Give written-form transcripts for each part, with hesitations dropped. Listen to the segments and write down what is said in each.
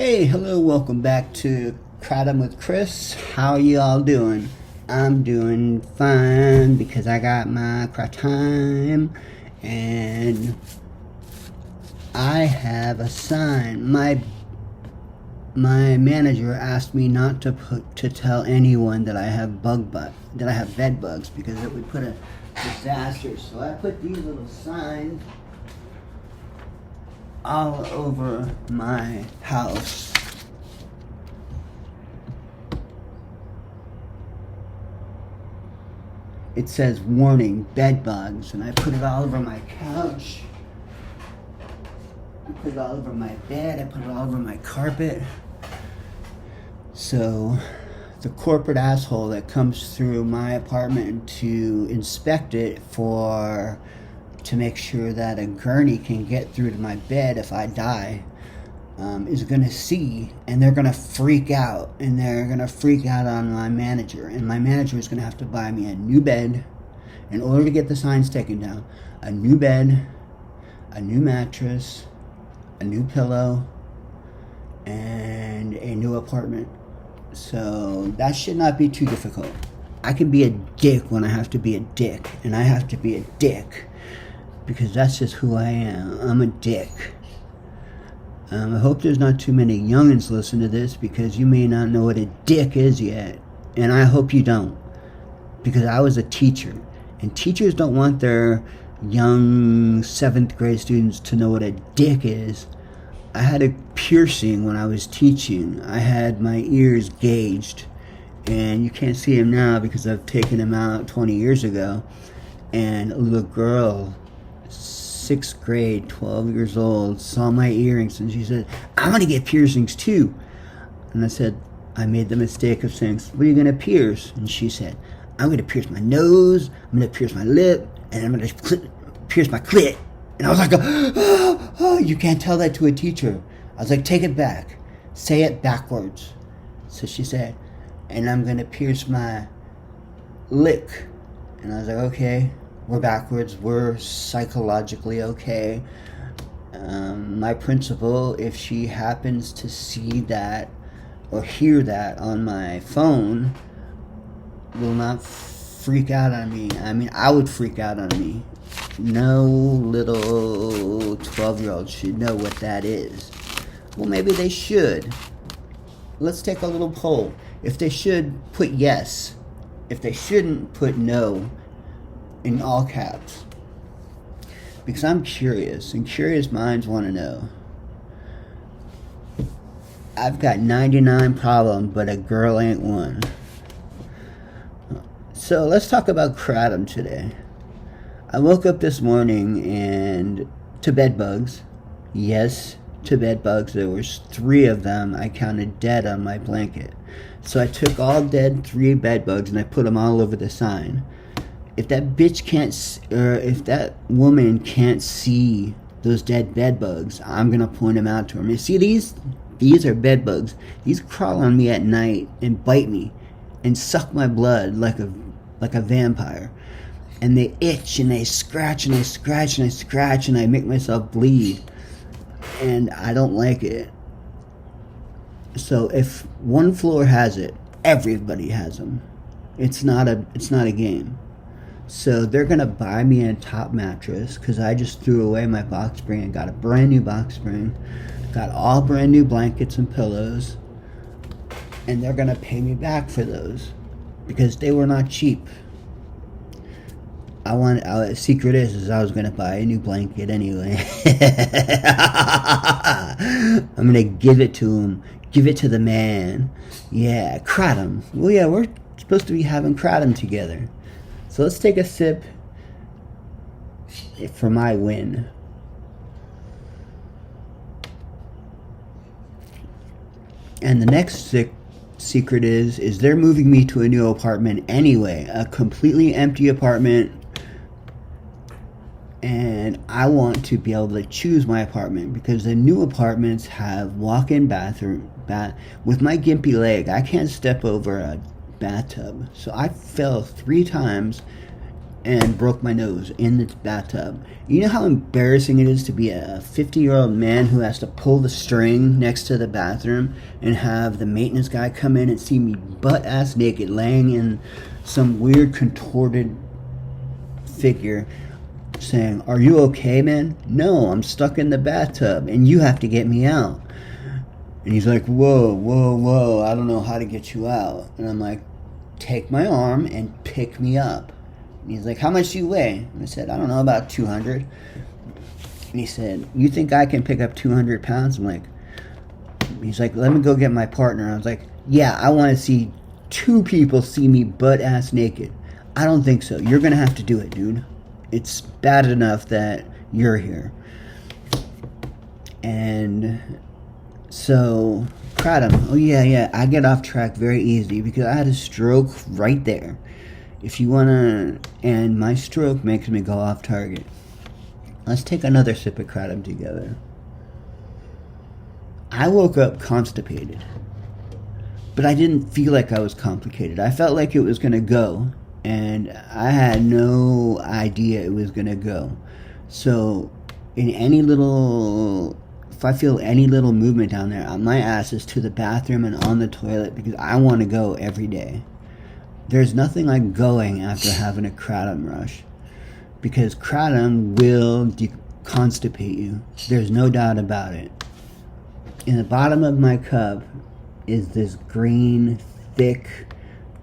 Hey, hello, welcome back to Kratom with Chris. How y'all doing? I'm doing fine because I got my kratom and I have a sign. My manager asked me not to tell anyone that I have bed bugs because it would put a disaster. So I put these little signs all over my house. It says warning, bed bugs, and I put it all over my couch. I put it all over my bed. I put it all over my carpet. So the corporate asshole that comes through my apartment to inspect it to make sure that a gurney can get through to my bed if I die, is going to see, and they're going to freak out, and they're going to freak out on my manager, and my manager is going to have to buy me a new bed in order to get the signs taken down, a new bed, a new mattress, a new pillow, and a new apartment. So that should not be too difficult. I can be a dick when I have to be a dick, and I have to be a dick because that's just who I am. I'm a dick. I hope there's not too many youngins listen to this because you may not know what a dick is yet. And I hope you don't. Because I was a teacher. And teachers don't want their young 7th grade students to know what a dick is. I had a piercing when I was teaching. I had my ears gauged. And you can't see them now because I've taken them out 20 years ago. And a little girl, 6th grade, 12 years old, saw my earrings and she said, "I want to get piercings too." And I said, I made the mistake of saying, "What are you going to pierce?" And she said, "I'm going to pierce my nose, I'm going to pierce my lip, and I'm going to pierce my clit." And I was like, oh, you can't tell that to a teacher. I was like, take it back. Say it backwards. So she said, "And I'm going to pierce my lick." And I was like, okay. We're backwards. We're psychologically okay. My principal, if she happens to see that or hear that on my phone, will not freak out on me. I mean, I would freak out on me. No little 12-year-old should know what that is. Well, maybe they should. Let's take a little poll. If they should, put yes. If they shouldn't, put no. In all caps. Because I'm curious, and curious minds want to know. I've got 99 problems, but a girl ain't one. So let's talk about kratom today. I woke up this morning and to bed bugs. Yes, to bed bugs. There was 3 of them. I counted dead on my blanket. So I took all dead 3 bed bugs and I put them all over the sign. If that bitch if that woman can't see those dead bed bugs, I'm gonna point them out to her. You see, these are bed bugs. These crawl on me at night and bite me and suck my blood like a vampire. And they itch and they scratch and they scratch and they scratch and I make myself bleed. And I don't like it. So if one floor has it, everybody has them. It's not a game. So they're going to buy me a top mattress because I just threw away my box spring and got a brand new box spring. Got all brand new blankets and pillows. And they're going to pay me back for those because they were not cheap. The secret is I was going to buy a new blanket anyway. I'm going to give it to him. Give it to the man. Yeah, kratom. Well, yeah, we're supposed to be having kratom together. So let's take a sip for my win. And the next secret is they're moving me to a new apartment anyway, a completely empty apartment. And I want to be able to choose my apartment because the new apartments have walk-in bathroom. With my gimpy leg, I can't step over a bathtub. So I fell 3 times and broke my nose in the bathtub. You know how embarrassing it is to be a 50-year-old man who has to pull the string next to the bathroom and have the maintenance guy come in and see me butt-ass naked laying in some weird contorted figure saying, "Are you okay, man?" "No, I'm stuck in the bathtub and you have to get me out." And he's like, "Whoa, whoa, whoa, I don't know how to get you out." And I'm like, "Take my arm and pick me up." And he's like, "How much do you weigh?" And I said, "I don't know, about 200. And he said, "You think I can pick up 200 pounds? I'm like, he's like, "Let me go get my partner." I was like, "Yeah, I want to see two people see me butt-ass naked." "I don't think so. You're going to have to do it, dude. It's bad enough that you're here." And so, kratom. Oh, yeah, I get off track very easy because I had a stroke right there. If you want to, and my stroke makes me go off target. Let's take another sip of kratom together. I woke up constipated, but I didn't feel like I was complicated. I felt like it was going to go, and I had no idea it was going to go. So, if I feel any little movement down there, my ass is to the bathroom and on the toilet because I want to go every day. There's nothing like going after having a kratom rush, because kratom will constipate you. There's no doubt about it. In the bottom of my cup is this green, thick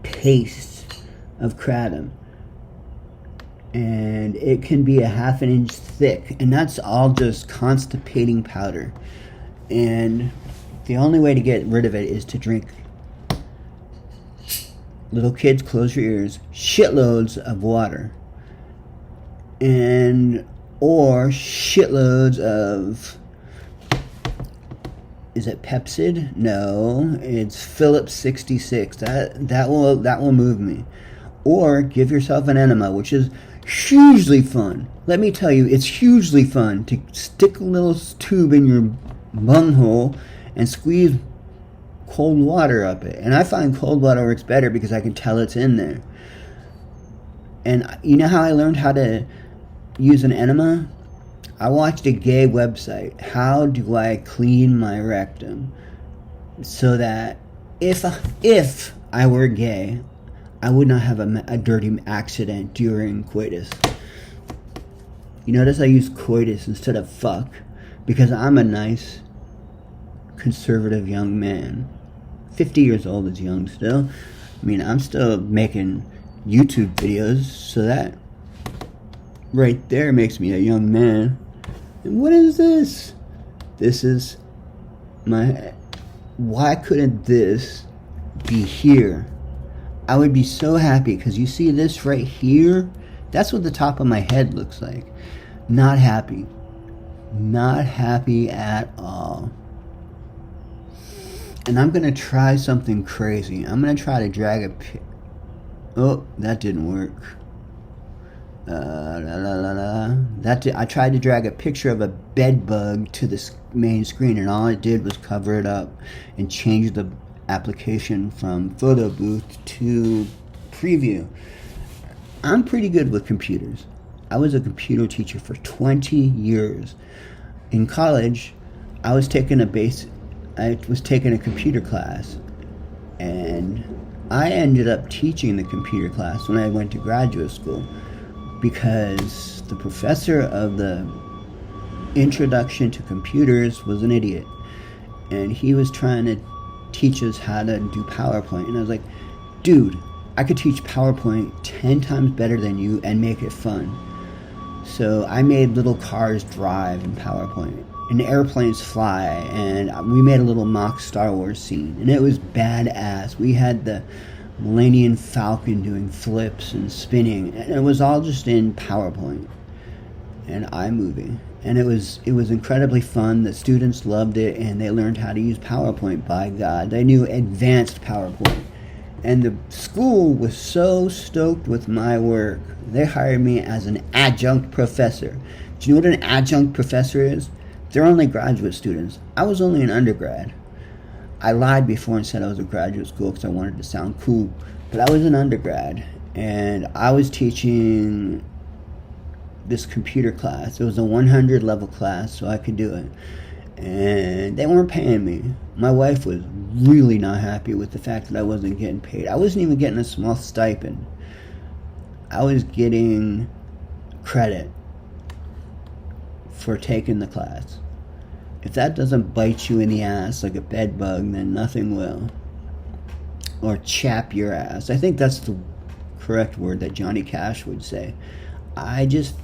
paste of kratom. And it can be a half an inch thick. And that's all just constipating powder. And the only way to get rid of it is to drink. Little kids, close your ears. Shitloads of water. Or shitloads of... Is it Pepsid? No, it's Phillips 66. That will move me. Or give yourself an enema, which is hugely fun. Let me tell you, it's hugely fun to stick a little tube in your bunghole and squeeze cold water up it. And I find cold water works better because I can tell it's in there. And you know how I learned how to use an enema? I watched a gay website. How do I clean my rectum? So that if I were gay, I would not have a dirty accident during coitus. You notice I use coitus instead of fuck because I'm a nice, conservative young man. 50 years old is young still. I mean, I'm still making YouTube videos, so that right there makes me a young man. And what is this? This is my... Why couldn't this be here? I would be so happy because you see this right here? That's what the top of my head looks like. Not happy. Not happy at all. And I'm going to try something crazy. I'm going to try to drag a... Oh, that didn't work. I tried to drag a picture of a bed bug to the main screen, and all it did was cover it up and change the application from photo booth to preview. I'm pretty good with computers. I was a computer teacher for 20 years. In college, I was taking a computer class, and I ended up teaching the computer class when I went to graduate school because the professor of the introduction to computers was an idiot, and he was trying to teach us how to do PowerPoint. And I was like, dude, I could teach PowerPoint 10 times better than you and make it fun. So I made little cars drive in PowerPoint and airplanes fly, and we made a little mock Star Wars scene, and it was badass. We had the Millennium Falcon doing flips and spinning, and it was all just in PowerPoint and iMovie. And it was incredibly fun. The students loved it, and they learned how to use PowerPoint. By God, they knew advanced PowerPoint. And the school was so stoked with my work, they hired me as an adjunct professor. Do you know what an adjunct professor is? They're only graduate students. I was only an undergrad. I lied before and said I was a graduate school because I wanted to sound cool. But I was an undergrad. and I was teaching this computer class. It was a 100 level class, so I could do it. And they weren't paying me. My wife was really not happy with the fact that I wasn't getting paid. I wasn't even getting a small stipend. I was getting credit for taking the class. If that doesn't bite you in the ass like a bed bug, then nothing will. Or chap your ass. I think that's the correct word that Johnny Cash would say. I just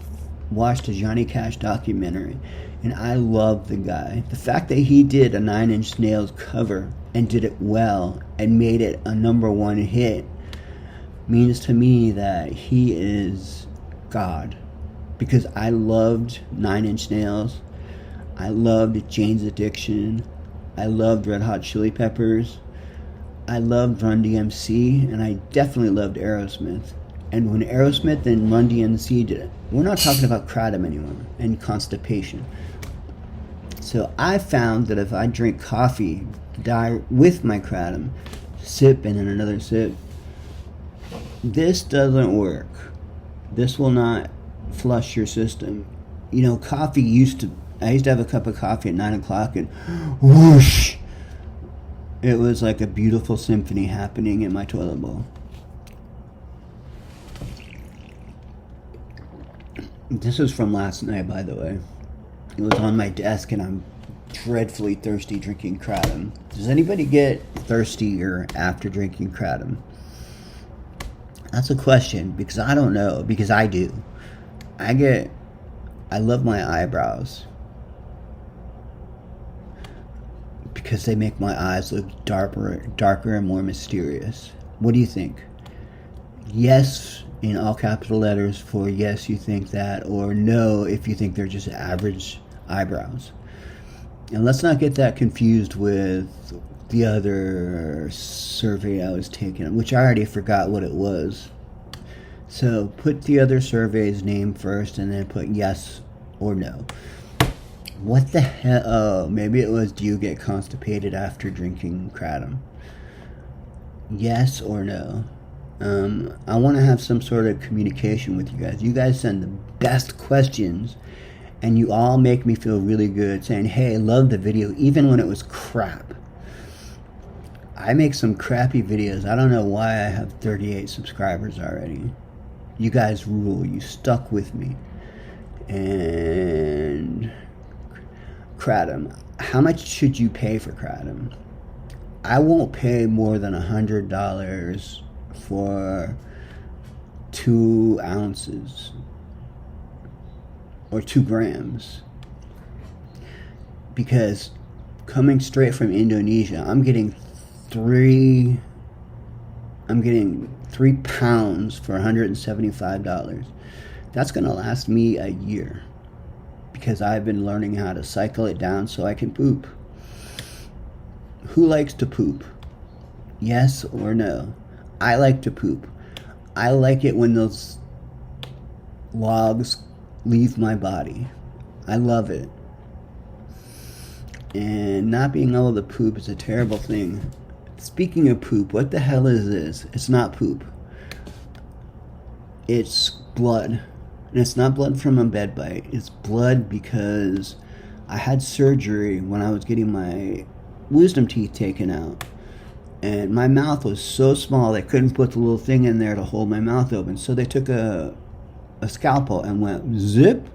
watched a Johnny Cash documentary, and I love the guy. The fact that he did a Nine Inch Nails cover and did it well and made it a #1 hit means to me that he is God. Because I loved Nine Inch Nails, I loved Jane's Addiction, I loved Red Hot Chili Peppers, I loved Run DMC, and I definitely loved Aerosmith. And when Aerosmith and Run DMC did it, we're not talking about kratom anymore and constipation. So I found that if I drink coffee with my kratom, sip and then another sip, this doesn't work. This will not flush your system. You know, I used to have a cup of coffee at 9 o'clock and whoosh, it was like a beautiful symphony happening in my toilet bowl. This is from last night, by the way. It was on my desk, and I'm dreadfully thirsty drinking kratom. Does anybody get thirstier after drinking kratom? That's a question, because I don't know, because I do. I love my eyebrows, because they make my eyes look darker and more mysterious. What do you think? Yes, in all capital letters for yes, you think that, or no if you think they're just average eyebrows. And let's not get that confused with the other survey I was taking, which I already forgot what it was. So put the other survey's name first and then put yes or no. What the hell? Oh, maybe it was, do you get constipated after drinking kratom? Yes or no? I want to have some sort of communication with you guys. You guys send the best questions, and you all make me feel really good saying, hey, I love the video, even when it was crap. I make some crappy videos. I don't know why I have 38 subscribers already. You guys rule. You stuck with me. And kratom. How much should you pay for kratom? I won't pay more than $100 for 2 ounces or 2 grams, because coming straight from Indonesia, I'm getting 3 pounds for $175. That's gonna last me a year, because I've been learning how to cycle it down so I can poop. Who likes to poop? Yes or no? I like to poop. I like it when those logs leave my body. I love it. And not being able to poop is a terrible thing. Speaking of poop, what the hell is this? It's not poop. It's blood. And it's not blood from a bed bite. It's blood because I had surgery when I was getting my wisdom teeth taken out. And my mouth was so small they couldn't put the little thing in there to hold my mouth open. So they took a scalpel and went zip,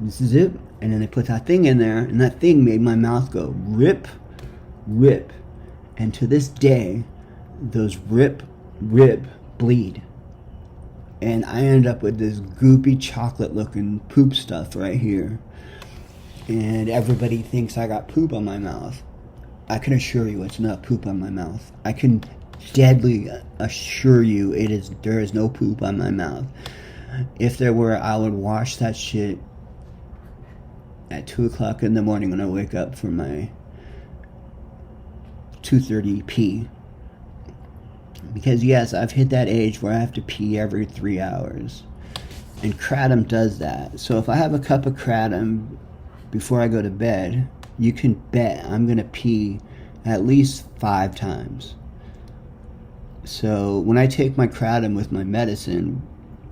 zip, and then they put that thing in there, and that thing made my mouth go rip, rip. And to this day, those rip bleed. And I end up with this goopy chocolate looking poop stuff right here. And everybody thinks I got poop on my mouth. I can assure you it's not poop on my mouth. I can deadly assure you there is no poop on my mouth. If there were, I would wash that shit at 2 o'clock in the morning when I wake up for my 2:30 pee. Because yes, I've hit that age where I have to pee every 3 hours. And kratom does that. So if I have a cup of kratom before I go to bed, you can bet I'm going to pee at least 5 times. So when I take my kratom with my medicine,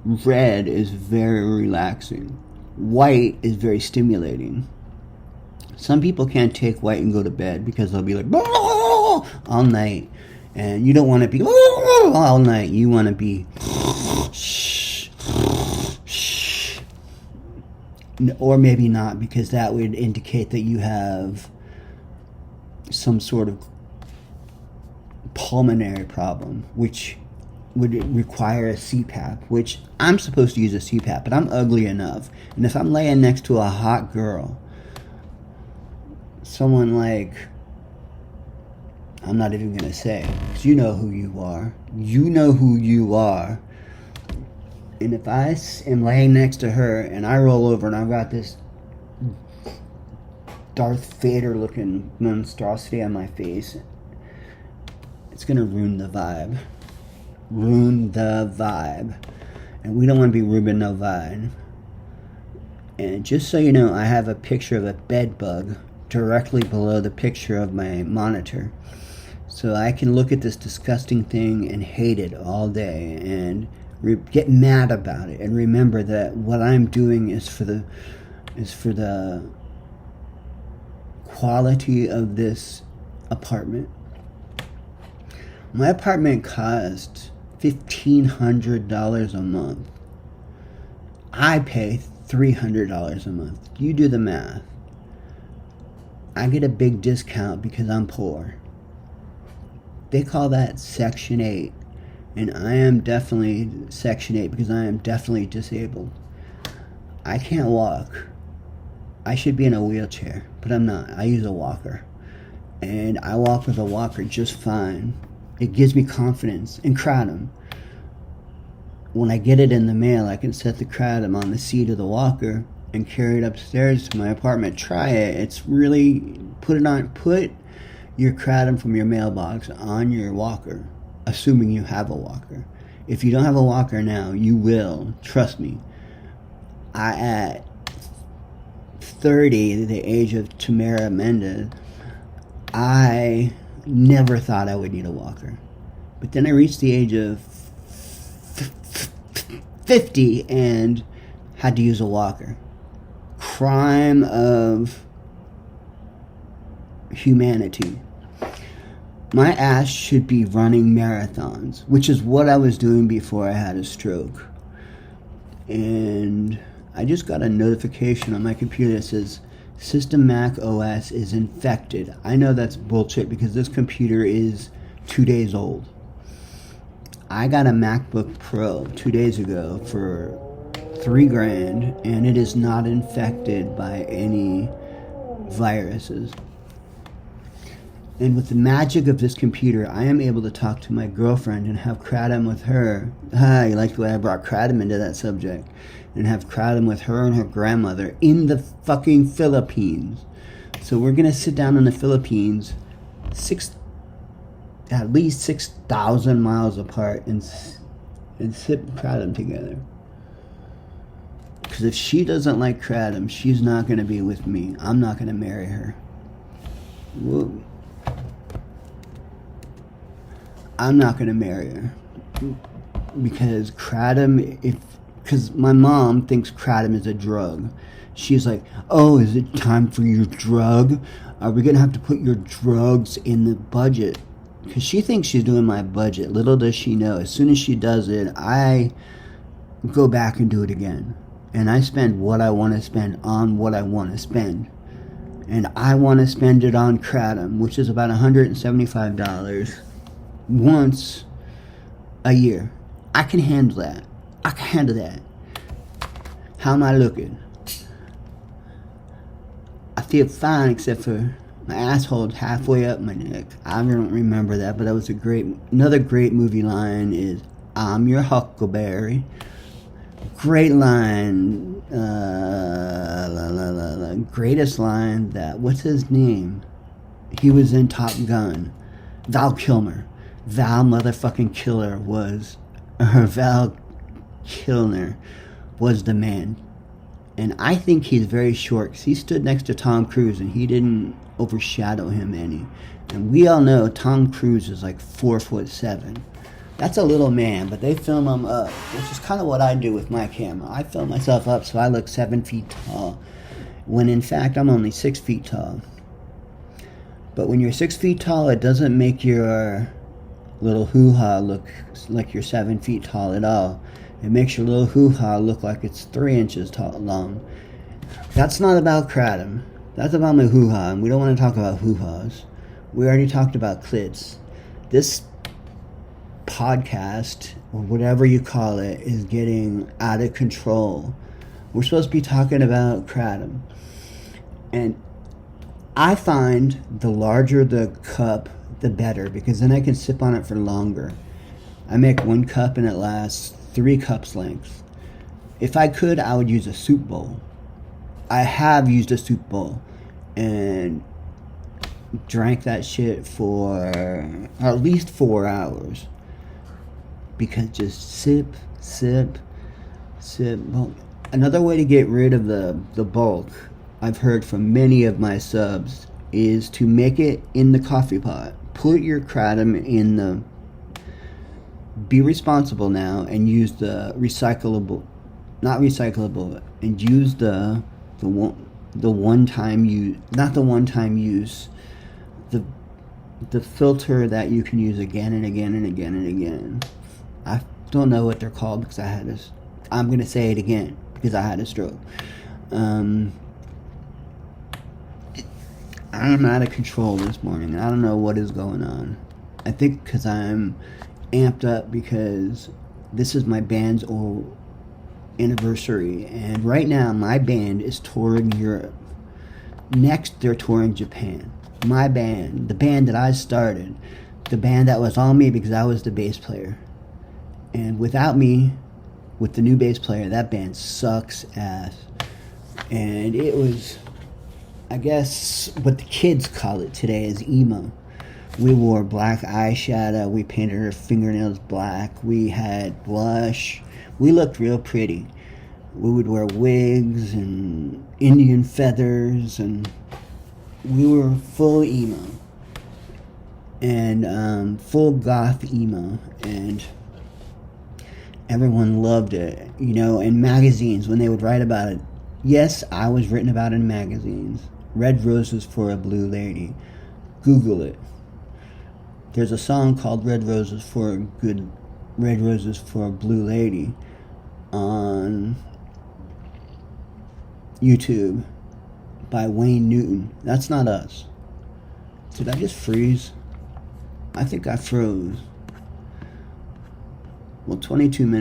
red is very relaxing. White is very stimulating. Some people can't take white and go to bed because they'll be like all night. And you don't want to be all night. You want to be or maybe not, because that would indicate that you have some sort of pulmonary problem, which would require a CPAP, which I'm supposed to use a CPAP, but I'm ugly enough. And if I'm laying next to a hot girl, someone like, I'm not even going to say, because you know who you are. You know who you are. And if I am laying next to her and I roll over and I've got this Darth Vader looking monstrosity on my face, it's going to ruin the vibe. Ruin the vibe. And we don't want to be ruining no vibe. And just so you know, I have a picture of a bed bug directly below the picture of my monitor. So I can look at this disgusting thing and hate it all day and get mad about it, and remember that what I'm doing is for the quality of this apartment. My apartment costs $1,500 a month. I pay $300 a month. You do the math. I get a big discount because I'm poor. They call that Section 8. And I am definitely Section 8 because I am definitely disabled. I can't walk. I should be in a wheelchair, but I'm not. I use a walker. And I walk with a walker just fine. It gives me confidence. And kratom. When I get it in the mail, I can set the kratom on the seat of the walker and carry it upstairs to my apartment. Try it. It's really, put your kratom from your mailbox on your walker. Assuming you have a walker. If you don't have a walker now, you will. Trust me. At 30, the age of Tamara Mendez, I never thought I would need a walker. But then I reached the age of 50 and had to use a walker. Crime of humanity. My ass should be running marathons, which is what I was doing before I had a stroke. And I just got a notification on my computer that says System Mac OS is infected. I know that's bullshit because this computer is 2 days old. I got a MacBook Pro 2 days ago for $3,000 and it is not infected by any viruses. And with the magic of this computer, I am able to talk to my girlfriend and have kratom with her. You like the way I brought kratom into that subject. And have kratom with her and her grandmother in the fucking Philippines. So we're going to sit down in the Philippines, at least 6,000 miles apart, and sip kratom together. Because if she doesn't like kratom, she's not going to be with me. I'm not going to marry her. Whoa. I'm not going to marry her because because my mom thinks kratom is a drug. She's like, oh, is it time for your drug? Are we going to have to put your drugs in the budget? Because she thinks she's doing my budget. Little does she know, as soon as she does it, I go back and do it again. And I spend what I want to spend on what I want to spend. And I want to spend it on kratom, which is about $175. Once a year. I can handle that. How am I looking? I feel fine except for my asshole halfway up my neck. I don't remember that, but that was another great movie line is, I'm your huckleberry. Great line. Greatest line that, what's his name? He was in Top Gun. Val Kilmer. Val Kilmer was the man. And I think he's very short because he stood next to Tom Cruise and he didn't overshadow him any. And we all know Tom Cruise is like 4'7". That's a little man, but they film them up, which is kind of what I do with my camera. I film myself up so I look 7 feet tall, when in fact I'm only 6 feet tall. But when you're 6 feet tall, it doesn't make your little hoo-ha look like you're 7 feet tall at all. It makes your little hoo-ha look like it's 3 inches tall, long. That's not about kratom. That's about my hoo-ha, and we don't want to talk about hoo-has. We already talked about clits. This podcast, or whatever you call it, is getting out of control. We're supposed to be talking about kratom. And I find the larger the cup, the better, because then I can sip on it for longer. I make 1 cup and it lasts 3 cups length. If I could, I would use a soup bowl. I have used a soup bowl and drank that shit for at least 4 hours. Because just sip, sip, sip. Well, another way to get rid of the bulk, I've heard from many of my subs, is to make it in the coffee pot. Put your kratom in the... Be responsible now and use the recyclable... Not recyclable, and use the one-time use... Not the one-time use. The filter that you can use again and again and again and again. I don't know what they're called because I'm going to say it again because I had a stroke. I'm out of control this morning. I don't know what is going on. I think because I'm amped up because this is my band's anniversary. And right now, my band is touring Europe. Next, they're touring Japan. My band, the band that I started, the band that was on me because I was the bass player. And without me, with the new bass player, that band sucks ass. And it was, I guess, what the kids call it today is emo. We wore black eyeshadow. We painted our fingernails black. We had blush. We looked real pretty. We would wear wigs and Indian feathers, and we were full emo. And full goth emo. And everyone loved it. You know, in magazines, when they would write about it. Yes, I was written about in magazines. Red Roses for a Blue Lady. Google it. There's a song called Red Roses for a Blue Lady on YouTube by Wayne Newton. That's not us. Did I just freeze? I think I froze. Well, 22 minutes.